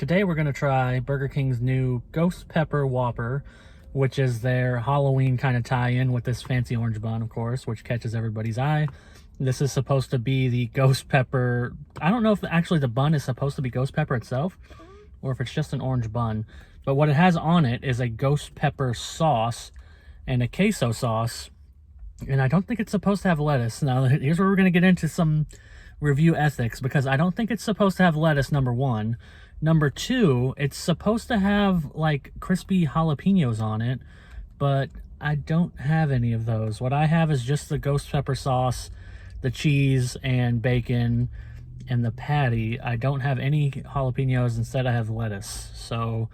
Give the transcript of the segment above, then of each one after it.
Today we're going to try Burger King's new Ghost Pepper Whopper, which is their Halloween kind of tie-in with this fancy orange bun, of course, which catches everybody's eye. This is supposed to be the Ghost Pepper. I don't know if actually the bun is supposed to be Ghost Pepper itself, or if it's just an orange bun. But what it has on it is a Ghost Pepper sauce and a Queso sauce. And I don't think it's supposed to have lettuce. Now, here's where we're going to get into some review ethics, because I don't think it's supposed to have lettuce, number one. Number two, it's supposed to have like crispy jalapeños on it, but I don't have any of those. What I have is just the Ghost Pepper sauce, the cheese and bacon, and the patty. I don't have any jalapeños. Instead, I have lettuce. So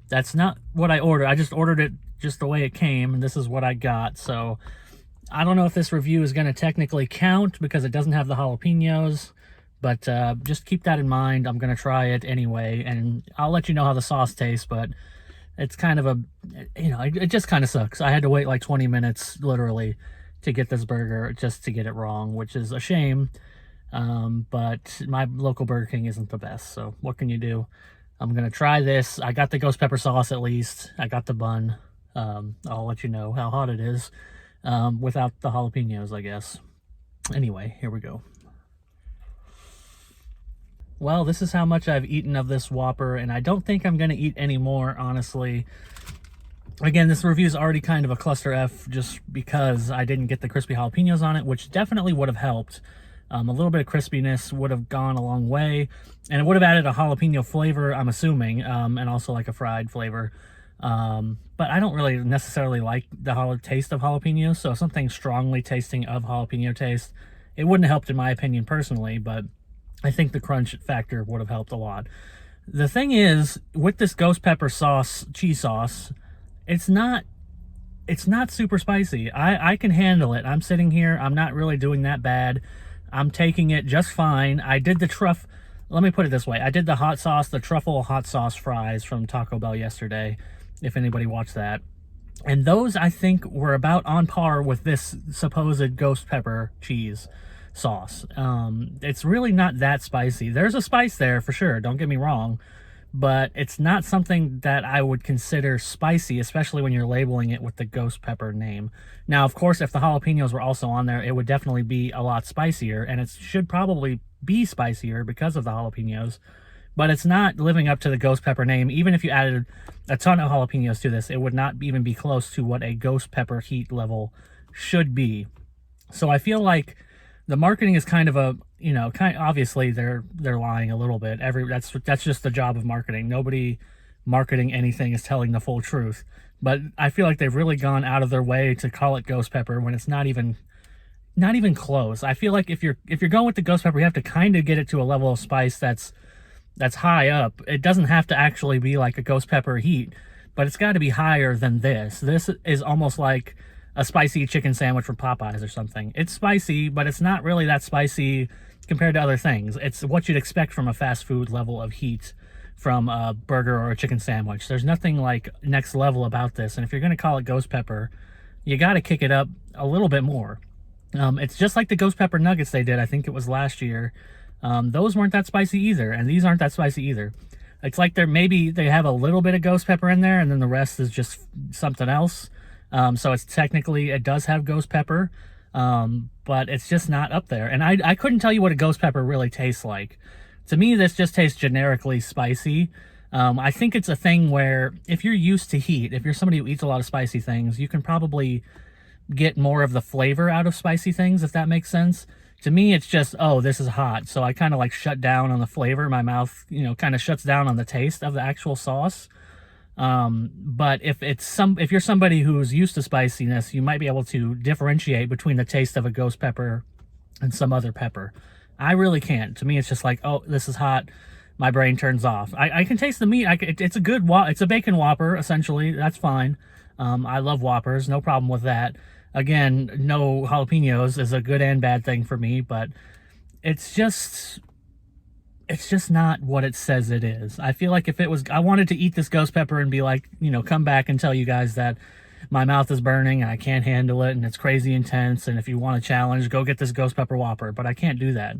that's not what I ordered. I just ordered it just the way it came, and this is what I got. So I don't know if this review is going to technically count because it doesn't have the jalapeños, but just keep that in mind. I'm going to try it anyway, and I'll let you know how the sauce tastes, but it's kind of a, it just kind of sucks. I had to wait like 20 minutes, literally, to get this burger just to get it wrong, which is a shame, but my local Burger King isn't the best, so what can you do? I'm going to try this. I got the Ghost Pepper sauce at least. I got the bun. I'll let you know how hot it is. Without the jalapenos, I guess. Anyway, here we go. Well, this is how much I've eaten of this Whopper, and I don't think I'm going to eat any more, honestly. Again, this review is already kind of a cluster F just because I didn't get the crispy jalapenos on it, which definitely would have helped. A little bit of crispiness would have gone a long way, and it would have added a jalapeno flavor, I'm assuming, and also like a fried flavor. But I don't really necessarily like the taste of jalapenos, so something strongly tasting of jalapeno taste, it wouldn't have helped in my opinion personally, but I think the crunch factor would have helped a lot. The thing is, with this Ghost Pepper sauce, cheese sauce, it's not super spicy. I can handle it. I'm sitting here, I'm not really doing that bad. I'm taking it just fine. I did the let me put it this way. I did the hot sauce, the truffle hot sauce fries from Taco Bell yesterday, if anybody watched that. And those, I think, were about on par with this supposed Ghost Pepper cheese sauce. It's really not that spicy. There's a spice there for sure, don't get me wrong, but it's not something that I would consider spicy, especially when you're labeling it with the Ghost Pepper name. Now, of course, if the jalapenos were also on there, it would definitely be a lot spicier, and it should probably be spicier because of the jalapenos, but it's not living up to the Ghost Pepper name. Even if you added a ton of jalapenos to this, it would not even be close to what a Ghost Pepper heat level should be. So I feel like the marketing is kind of a, obviously they're lying a little bit. That's just the job of marketing. Nobody marketing anything is telling the full truth. But I feel like they've really gone out of their way to call it Ghost Pepper when it's not even close. I feel like if you're going with the Ghost Pepper, you have to kind of get it to a level of spice that's high up. It doesn't have to actually be like a Ghost Pepper heat, but it's got to be higher than this. This is almost like a spicy chicken sandwich from Popeyes or something. It's spicy, but it's not really that spicy compared to other things. It's what you'd expect from a fast food level of heat from a burger or a chicken sandwich. There's nothing like next level about this, and if you're going to call it Ghost Pepper, you got to kick it up a little bit more. It's just like the Ghost Pepper nuggets they did, I think it was last year. Those weren't that spicy either, and these aren't that spicy either. It's like maybe they have a little bit of Ghost Pepper in there, and then the rest is just something else. So it's technically, it does have Ghost Pepper, but it's just not up there. And I couldn't tell you what a Ghost Pepper really tastes like. To me, this just tastes generically spicy. I think it's a thing where if you're used to heat, if you're somebody who eats a lot of spicy things, you can probably get more of the flavor out of spicy things, if that makes sense. To me, it's just, oh, this is hot. So I kind of like shut down on the flavor. My mouth, kind of shuts down on the taste of the actual sauce. But if you're somebody who's used to spiciness, you might be able to differentiate between the taste of a Ghost Pepper and some other pepper. I really can't. To me, it's just like, oh, this is hot. My brain turns off. I can taste the meat. It's a bacon Whopper, essentially. That's fine. I love Whoppers. No problem with that. Again, no jalapenos is a good and bad thing for me, but it's just not what it says it is. I feel like if it was, I wanted to eat this Ghost Pepper and be like, come back and tell you guys that my mouth is burning and I can't handle it and it's crazy intense, and if you want a challenge, go get this Ghost Pepper Whopper, but I can't do that.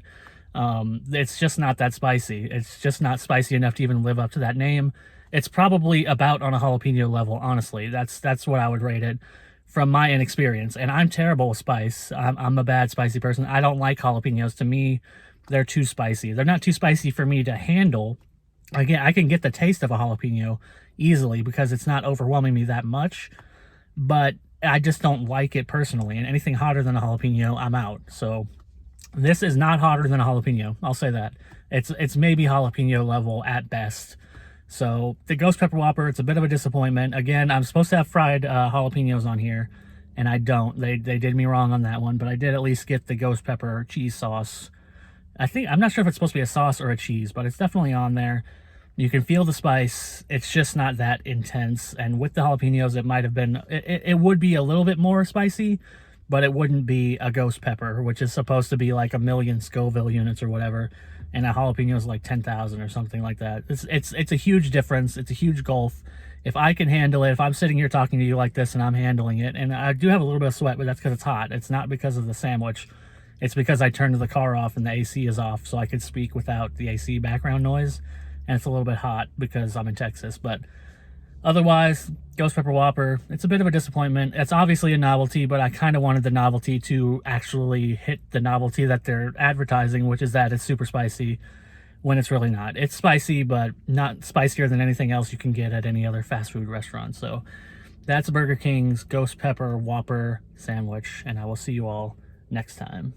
It's just not that spicy. It's just not spicy enough to even live up to that name. It's probably about on a jalapeno level, honestly. That's what I would rate it from my inexperience. And I'm terrible with spice. I'm a bad spicy person. I don't like jalapenos. To me, they're too spicy. They're not too spicy for me to handle. Again, I can get the taste of a jalapeno easily because it's not overwhelming me that much, but I just don't like it personally. And anything hotter than a jalapeno, I'm out. So this is not hotter than a jalapeno. I'll say that. It's maybe jalapeno level at best. So the Ghost Pepper Whopper, it's a bit of a disappointment. Again, I'm supposed to have fried jalapenos on here, and I don't. They did me wrong on that one, but I did at least get the Ghost Pepper cheese sauce. I'm not sure if it's supposed to be a sauce or a cheese, but it's definitely on there. You can feel the spice. It's just not that intense. And with the jalapenos, it might have been, it would be a little bit more spicy, but it wouldn't be a ghost pepper, which is supposed to be like 1,000,000 Scoville units or whatever. And a jalapeno is like 10,000 or something like that. It's a huge difference. It's a huge gulf. If I can handle it, if I'm sitting here talking to you like this and I'm handling it, and I do have a little bit of sweat, but that's because it's hot. It's not because of the sandwich. It's because I turned the car off and the AC is off, so I could speak without the AC background noise. And it's a little bit hot because I'm in Texas. But otherwise, Ghost Pepper Whopper, it's a bit of a disappointment. It's obviously a novelty, but I kind of wanted the novelty to actually hit the novelty that they're advertising, which is that it's super spicy when it's really not. It's spicy, but not spicier than anything else you can get at any other fast food restaurant. So that's Burger King's Ghost Pepper Whopper sandwich, and I will see you all next time.